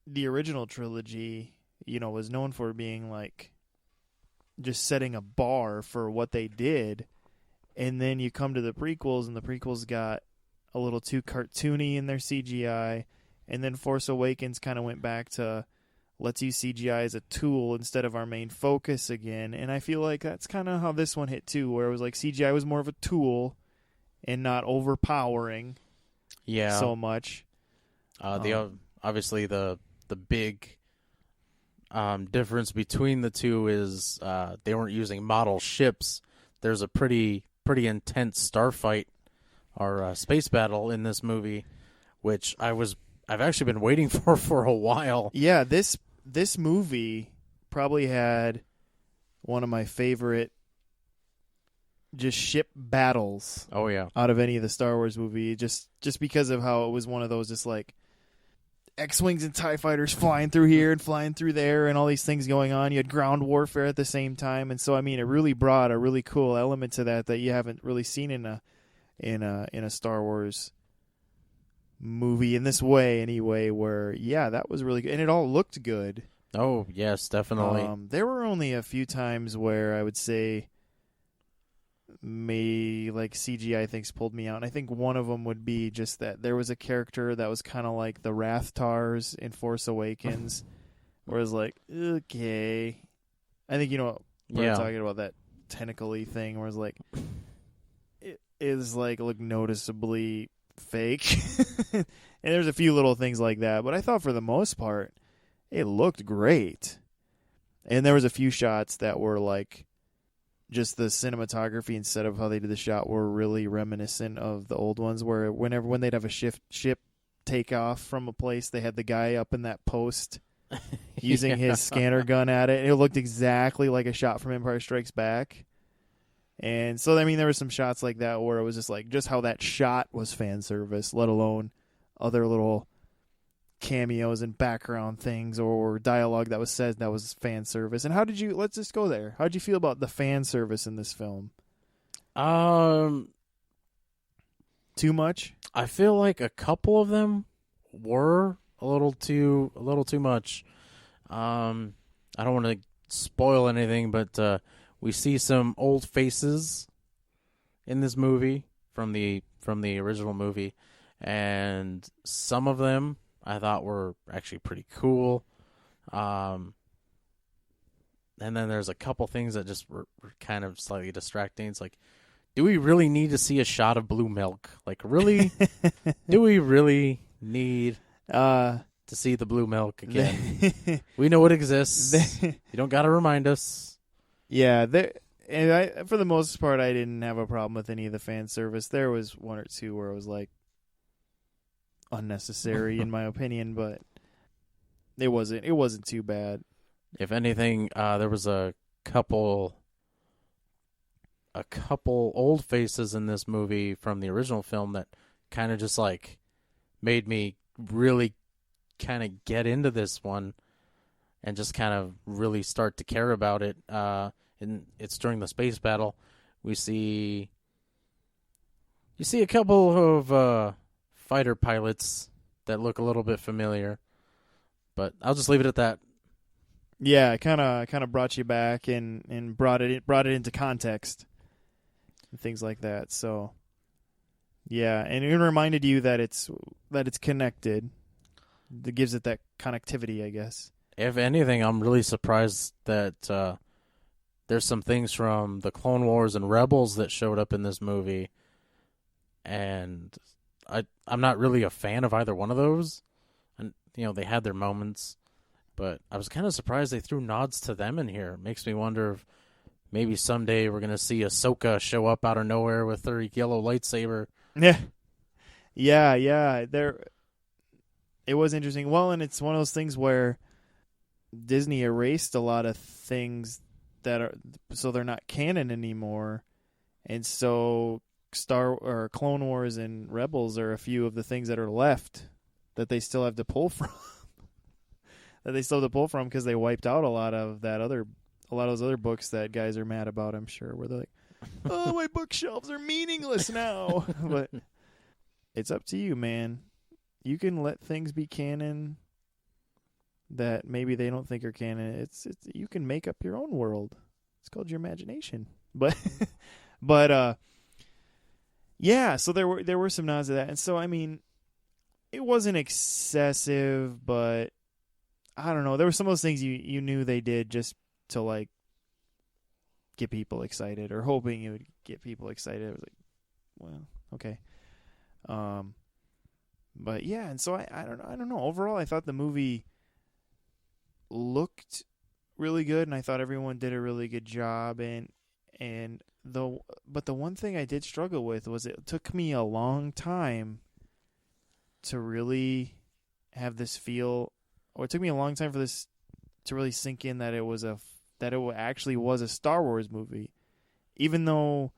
the original trilogy, was known for being like just setting a bar for what they did. And then you come to the prequels, and the prequels got a little too cartoony in their CGI. And then Force Awakens kind of went back to let's use CGI as a tool instead of our main focus again. And I feel like that's kind of how this one hit too, where it was like CGI was more of a tool and not overpowering so much. Obviously the big difference between the two is they weren't using model ships. There's a pretty intense starfight or space battle in this movie, which I've actually been waiting for a while. Yeah, this movie probably had one of my favorite just ship battles. Oh yeah, out of any of the Star Wars movie, just because of how it was one of those just like X-Wings and TIE fighters flying through here and flying through there and all these things going on. You had ground warfare at the same time. And so, I mean, it really brought a really cool element to that you haven't really seen in a Star Wars movie in this way anyway, where, yeah, that was really good. And it all looked good. Oh, yes, definitely. There were only a few times where I would say like CGI things pulled me out, and I think one of them would be just that there was a character that was kind of like the Rathtars in Force Awakens, where it was like, okay, I think we're talking about that tentacle-y thing, where it's like it is like look noticeably fake, and there's a few little things like that, but I thought for the most part it looked great, and there was a few shots that were like. Just the cinematography instead of how they did the shot were really reminiscent of the old ones, where when they'd have a ship take off from a place, they had the guy up in that post using his scanner gun at it. It looked exactly like a shot from Empire Strikes Back. And so, I mean, there were some shots like that where it was just like just how that shot was fan service, let alone other little cameos and background things or dialogue that was said that was fan service. And let's just go there. How did you feel about the fan service in this film? Too much? I feel like a couple of them were a little too much. I don't want to spoil anything, but we see some old faces in this movie from the original movie, and some of them I thought were actually pretty cool. And then there's a couple things that just were kind of slightly distracting. It's like, do we really need to see a shot of blue milk? Like, really? Do we really need to see the blue milk again? We know it exists. You don't got to remind us. Yeah, for the most part, I didn't have a problem with any of the fan service. There was one or two where it was like, unnecessary in my opinion, but it wasn't too bad. If anything, there was a couple old faces in this movie from the original film that kind of just like made me really kind of get into this one and just kind of really start to care about it. And it's during the space battle. You see a couple of fighter pilots that look a little bit familiar, but I'll just leave it at that. Yeah, it kind of brought you back and brought it into context and things like that. So yeah, and it reminded you that it's connected. That gives it that connectivity, I guess. If anything, I'm really surprised that there's some things from the Clone Wars and Rebels that showed up in this movie, and I'm not really a fan of either one of those. And, they had their moments. But I was kind of surprised they threw nods to them in here. It makes me wonder if maybe someday we're going to see Ahsoka show up out of nowhere with her yellow lightsaber. Yeah. Yeah. It was interesting. Well, and it's one of those things where Disney erased a lot of things so they're not canon anymore, and so Clone Wars and Rebels are a few of the things that are left that they still have to pull from. Because they wiped out a lot of those other books that guys are mad about. I'm sure where they're like, "Oh, my bookshelves are meaningless now." But it's up to you, man. You can let things be canon that maybe they don't think are canon. It's you can make up your own world. It's called your imagination. But yeah, so there were some nods to that. And so I mean, it wasn't excessive, but I don't know. There were some of those things you knew they did just to like get people excited, or hoping it would get people excited. It was like, well, okay. But yeah, and so I don't know. Overall, I thought the movie looked really good, and I thought everyone did a really good job. But the one thing I did struggle with was it took me a long time to really have this feel, or it took me a long time for this to really sink in that it actually was a Star Wars movie, even though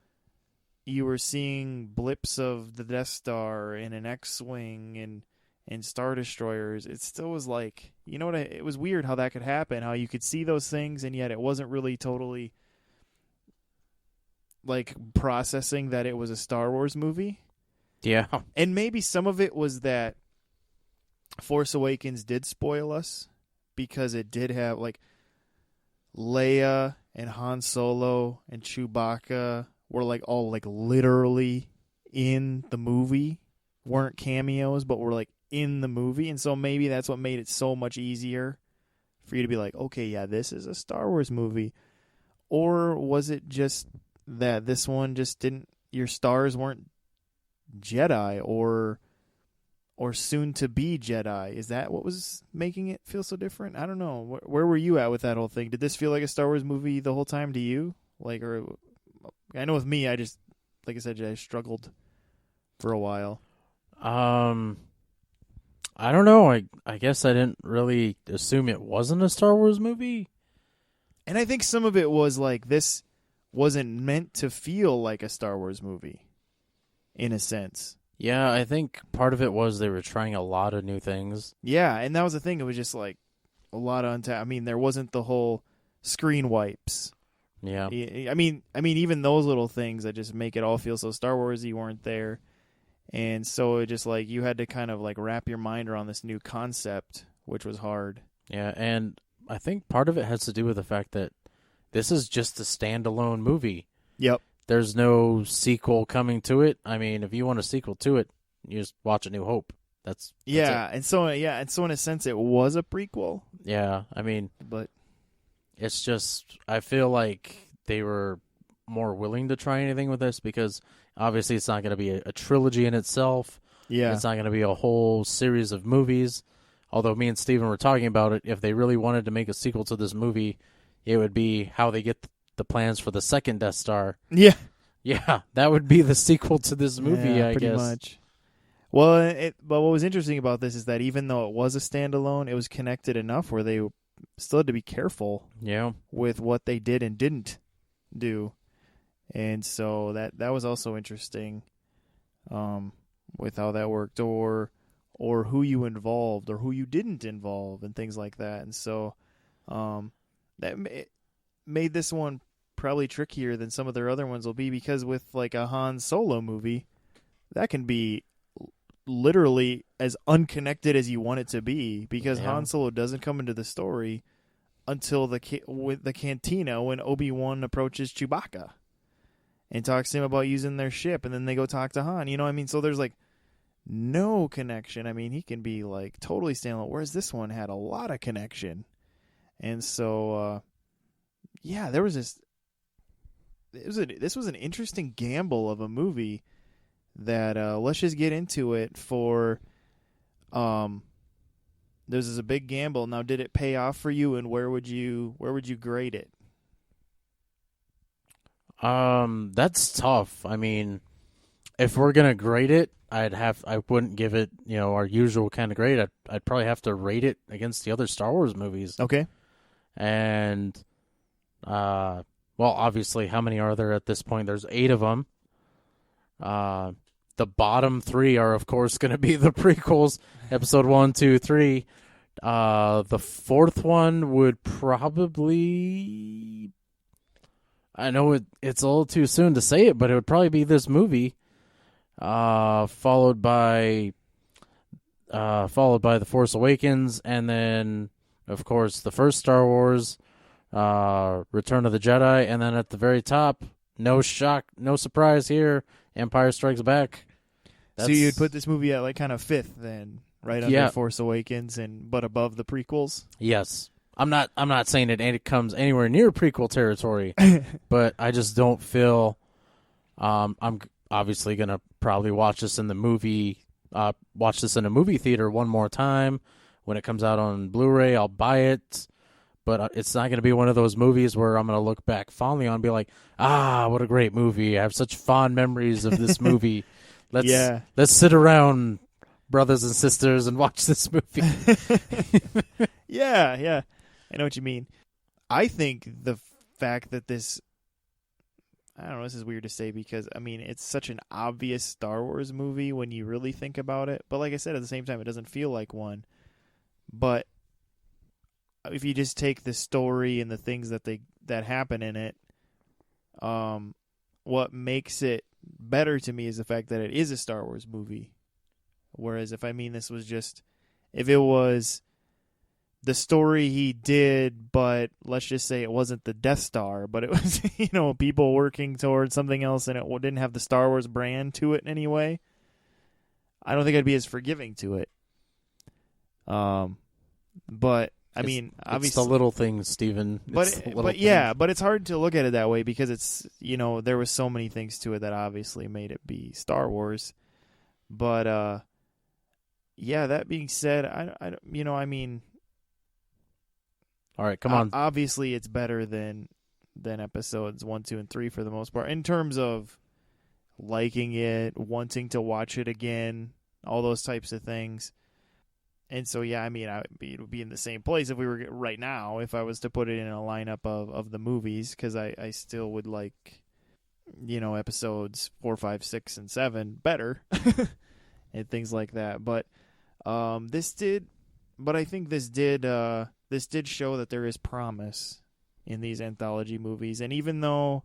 you were seeing blips of the Death Star and an X-wing and Star Destroyers. It still was like, you know what? It was weird how that could happen. How you could see those things and yet it wasn't really totally like processing that it was a Star Wars movie. Yeah. And maybe some of it was that Force Awakens did spoil us, because it did have like Leia and Han Solo and Chewbacca were like all like literally in the movie, weren't cameos, but were like in the movie. And so maybe that's what made it so much easier for you to be like, okay, yeah, this is a Star Wars movie. Or was it just that this one just didn't, your stars weren't Jedi or soon to be Jedi? Is that what was making it feel so different? I don't know. Where were you at with that whole thing? Did this feel like a Star Wars movie the whole time to you? Like, or I know with me, I just, like I said, I struggled for a while. I don't know. I guess I didn't really assume it wasn't a Star Wars movie. And I think some of it was like, this wasn't meant to feel like a Star Wars movie, in a sense. Yeah, I think part of it was they were trying a lot of new things. Yeah, and that was the thing. It was just like a lot of I mean, there wasn't the whole screen wipes. Yeah. I mean, even those little things that just make it all feel so Star Wars-y weren't there. And so it just like you had to kind of like wrap your mind around this new concept, which was hard. Yeah, and I think part of it has to do with the fact that this is just a standalone movie. Yep. There's no sequel coming to it. I mean, if you want a sequel to it, you just watch A New Hope. That's it. And so in a sense it was a prequel. Yeah, I mean, but it's just I feel like they were more willing to try anything with this because obviously it's not going to be a trilogy in itself. Yeah, it's not going to be a whole series of movies. Although me and Steven were talking about it, if they really wanted to make a sequel to this movie, it would be how they get the plans for the second Death Star. Yeah. Yeah, that would be the sequel to this movie, I pretty guess. Much. Well, but what was interesting about this is that even though it was a standalone, it was connected enough where they still had to be careful with what they did and didn't do. And so that was also interesting with how that worked, or who you involved or who you didn't involve and things like that. And so that made this one probably trickier than some of their other ones will be, because with like a Han Solo movie, that can be literally as unconnected as you want it to be, because Han Solo doesn't come into the story until with the cantina when Obi-Wan approaches Chewbacca and talks to him about using their ship, and then they go talk to Han. You know what I mean? So there's like no connection. I mean, he can be like totally standalone, whereas this one had a lot of connection. And so there was this. This was an interesting gamble of a movie that let's just get into it for. This is a big gamble. Now, did it pay off for you, and where would you grade it? That's tough. I mean, if we're gonna grade it, I wouldn't give it, our usual kind of grade. I'd probably have to rate it against the other Star Wars movies. Okay. And Well, obviously, how many are there at this point? There's 8 of them. The bottom 3 are, of course, going to be the prequels, episode 1, 2, 3. The fourth one would probably... I know it's a little too soon to say it, but it would probably be this movie, followed by The Force Awakens, and then, of course, the first Star Wars, Return of the Jedi, and then at the very top, no surprise here, Empire Strikes Back. So you'd put this movie at like kind of 5th then, right under Force Awakens, but above the prequels? Yes. I'm not saying it comes anywhere near prequel territory, but I just don't feel I'm obviously going to probably watch this in a movie theater one more time. When it comes out on Blu-ray, I'll buy it. But it's not going to be one of those movies where I'm going to look back fondly on and be like, what a great movie. I have such fond memories of this movie. Let's sit around, brothers and sisters, and watch this movie. Yeah. I know what you mean. I think the fact that this is weird to say because, I mean, it's such an obvious Star Wars movie when you really think about it. But like I said, at the same time, it doesn't feel like one. But if you just take the story and the things that happen in it, what makes it better to me is the fact that it is a Star Wars movie. Whereas if it was the story he did, but let's just say it wasn't the Death Star, but it was, people working towards something else and it didn't have the Star Wars brand to it in any way, I don't think I'd be as forgiving to it. But I mean, obviously, it's the little things, Steven. But it's hard to look at it that way because it's, there was so many things to it that obviously made it be Star Wars. But that being said, I mean, all right, come on. Obviously, it's better than episodes 1, 2, and 3 for the most part in terms of liking it, wanting to watch it again, all those types of things. And so, I mean, it would be in the same place if we were right now, if I was to put it in a lineup of the movies, because I still would like, episodes 4, 5, 6, and 7 better and things like that. But I think this did show that there is promise in these anthology movies. And even though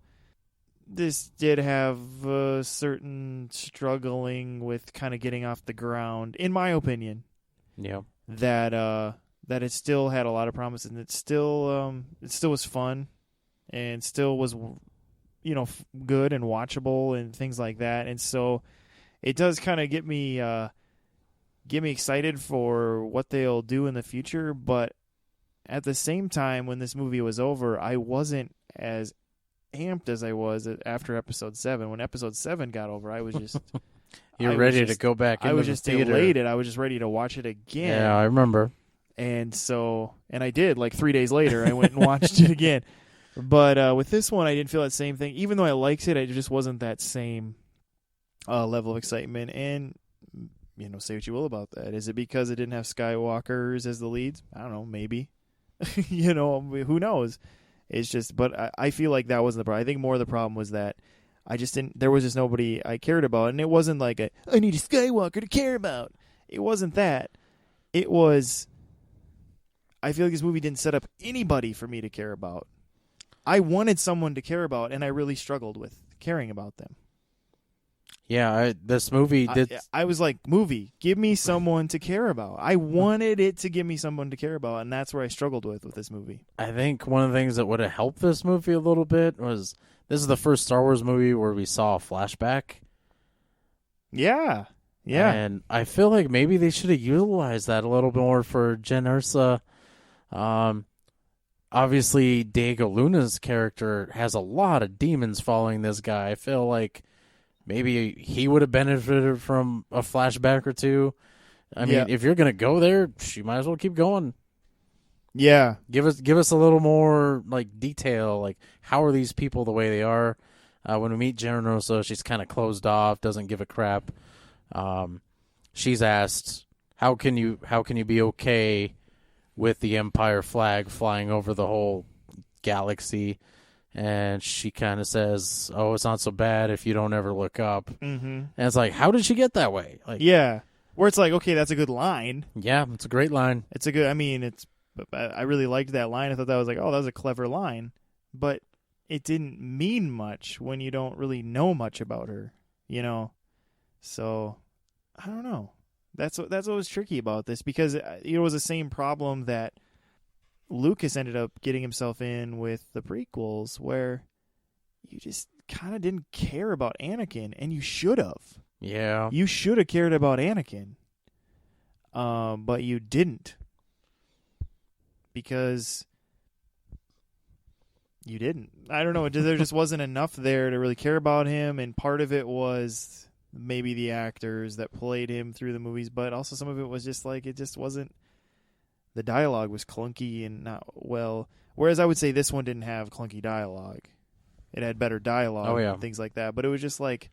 this did have a certain struggling with kind of getting off the ground, in my opinion, that it still had a lot of promise, and it still was fun, and still was good and watchable and things like that. And so it does kind of get me excited for what they'll do in the future. But at the same time, when this movie was over, I wasn't as amped as I was after episode 7. When episode 7 got over, I was just You're ready to go back into the theater. I was just elated. I was just ready to watch it again. Yeah, I remember. And I did, like 3 days later, I went and watched it again. But with this one, I didn't feel that same thing. Even though I liked it, it just wasn't that same level of excitement. And, say what you will about that. Is it because it didn't have Skywalkers as the leads? I don't know, maybe. Who knows? It's just, but I feel like that wasn't the problem. I think more of the problem was that there was just nobody I cared about. And it wasn't like I need a Skywalker to care about. It wasn't that. It was, I feel like this movie didn't set up anybody for me to care about. I wanted someone to care about, and I really struggled with caring about them. Yeah, this movie did. I was like, movie, give me someone to care about. I wanted it to give me someone to care about, and that's where I struggled with this movie. I think one of the things that would have helped this movie a little bit was this is the first Star Wars movie where we saw a flashback. Yeah. And I feel like maybe they should have utilized that a little bit more for Jen Ersa. Obviously, Diego Luna's character has a lot of demons following this guy. I feel like maybe he would have benefited from a flashback or two. I mean, if you're going to go there, you might as well keep going. Yeah. Give us a little more like detail. Like, how are these people the way they are? When we meet Jen Ersa, she's kind of closed off, doesn't give a crap. She's asked, how can you be okay with the Empire flag flying over the whole galaxy, and she kind of says, "Oh, it's not so bad if you don't ever look up." Mm-hmm. And it's like, how did she get that way? Like, yeah, where it's like, okay, that's a good line. yeah, it's a great line. It's a good. I mean, I really liked that line. I thought that was like, oh, that was a clever line, but it didn't mean much when you don't really know much about her, you know. So I don't know. That's what was tricky about this, because it was the same problem that Lucas ended up getting himself in with the prequels, where you just kind of didn't care about Anakin, and you should have. Yeah. You should have cared about Anakin, but you didn't, because you didn't. I don't know. There just wasn't enough there to really care about him, and part of it was maybe the actors that played him through the movies, but also some of it was just like, it just wasn't. The dialogue was clunky and not well. Whereas I would say this one didn't have clunky dialogue. It had better dialogue and things like that. But it was just like,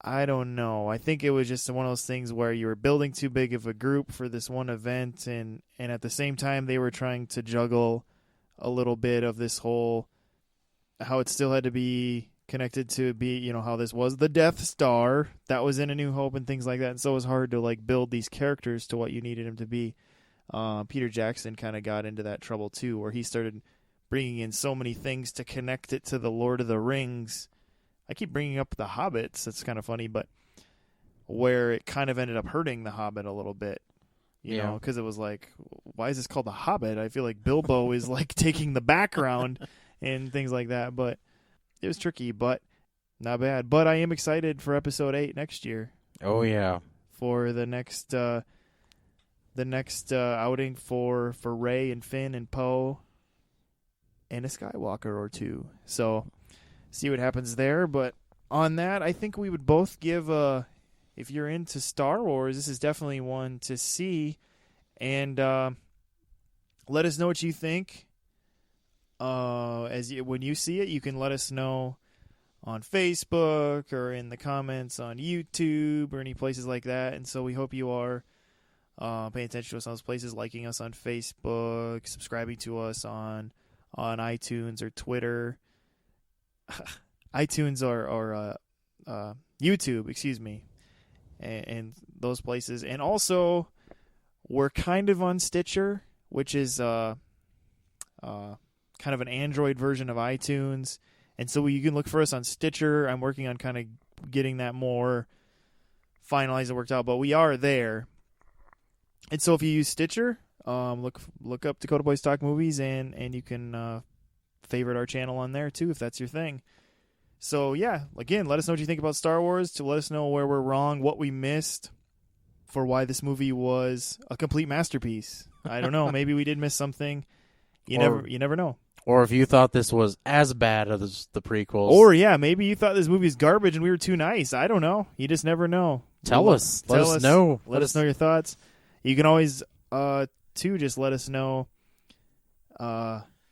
I don't know. I think it was just one of those things where you were building too big of a group for this one event, and at the same time they were trying to juggle a little bit of this whole, how it still had to be connected to be, you know, how this was the Death Star that was in A New Hope and things like that, and so it was hard to like build these characters to what you needed him to be. Peter Jackson kind of got into that trouble too, where he started bringing in so many things to connect it to the Lord of the Rings. I keep bringing up the Hobbits. It's kind of funny, but where it kind of ended up hurting the Hobbit a little bit, you know, because it was like, why is this called the Hobbit? I feel like Bilbo is like taking the background and things like that, but it was tricky, but not bad. But I am excited for episode 8 next year. Oh yeah, for the next outing for Rey and Finn and Poe and a Skywalker or two. So see what happens there. But on that, I think we would both give if you're into Star Wars, this is definitely one to see, and let us know what you think. When you see it, you can let us know on Facebook or in the comments on YouTube or any places like that. And so we hope you are paying attention to us on those places, liking us on Facebook, subscribing to us on iTunes or Twitter, iTunes or YouTube, excuse me, and those places. And also, we're kind of on Stitcher, which is kind of an Android version of iTunes, and so you can look for us on Stitcher. I'm working on kind of getting that more finalized and worked out, but we are there. And so if you use Stitcher, look up Dakota Boys Talk Movies, and you can favorite our channel on there too if that's your thing. So yeah, again, let us know what you think about Star Wars. To let us know where we're wrong, what we missed, for why this movie was a complete masterpiece. I don't know. Maybe we did miss something. You never know. Or if you thought this was as bad as the prequels. Or, yeah, maybe you thought this movie was garbage and we were too nice. I don't know. You just never know. Tell us. Let us know. Let us know your thoughts. You can always, too, just let us know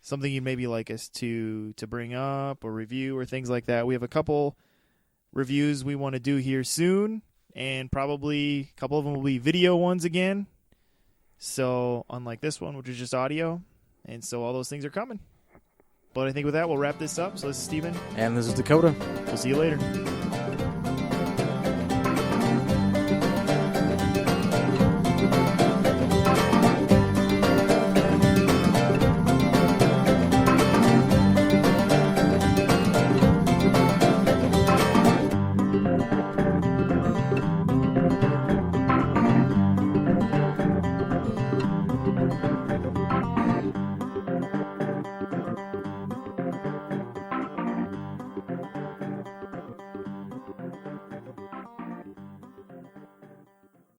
something you'd maybe like us to bring up or review or things like that. We have a couple reviews we want to do here soon, and probably a couple of them will be video ones again. So, unlike this one, which is just audio. And so all those things are coming. But I think with that, we'll wrap this up. So this is Steven. And this is Dakota. We'll see you later.